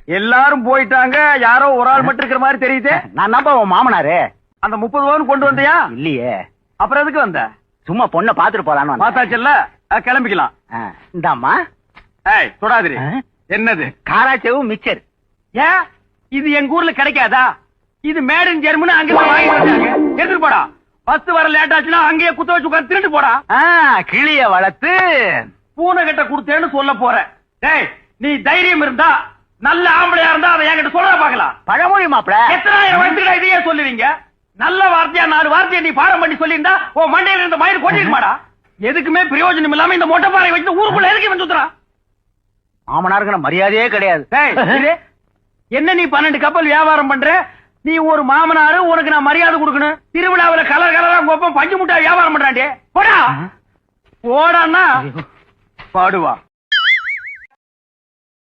எல்லாரும் போயிட்டாங்க, யாரோ ஒரு ஆள் மட்டும் இருக்கிற மாதிரி தெரியுது. நான் நம்ப உன் மாமனாரு. அந்த 30 பவுன் கொண்டு வந்தியா? இல்லையே. அப்புறம் எதுக்கு வந்த? சும்மா பொண்ணை பாத்துட்டு போலான்னு. பார்த்தாச்சுல்ல, கிளம்பிக்கலாம். இந்தாமா. ஏய் தொடாதிரி. என்னது? காராச்சேவு மிக்சர். ஏன் இது எங்க ஊர்ல கிடைக்காதா? இது மேட் இன் ஜெர்மனி, அங்க வாங்கி வந்தாங்க. எடுத்துட்டு போடா. பஸ் வர லேட் ஆச்சுன்னா அங்கேயே குத்த வச்சு உட்கார்ந்து திருட்டு போடா. கிளிய வளர்த்து பூனை கிட்ட கொடுத்தேன்னு சொல்ல போற. டேய் நீ தைரியம் இருந்தா, நல்ல ஆம்பளையா இருந்தா அதை என்கிட்ட சொல்ல பாக்கலாம். பழமொழி மாப்பிள. எத்தனாயிரம் வயசுல இதையே சொல்லுவீங்க? நல்ல வார்த்தையா 4 வார்த்தையை நீ பாடம் பண்ணி சொல்லியிருந்தா உன் மண்டையில இருந்த மயிர் கொட்டிருமாடா. எதுக்குமே பிரயோஜனம் இல்லாம இந்த மொட்டை பாறை வச்சு ஊருக்குள்ள எதுக்கு வந்து சுத்துறான்? மாமனாருக்கு மரியாதையே கிடையாது. என்ன நீ 12 கப்பல் வியாபாரம் பண்ற? நீ ஒரு மாமனாரு, உனக்கு நான் மரியாதை கொடுக்கணும். திருவிழாவில் கலர் கலரா கோப்பம் பஞ்சு முட்டா வியாபாரம் பண்றாண்டே. போடா போடான்னா பாடுவா.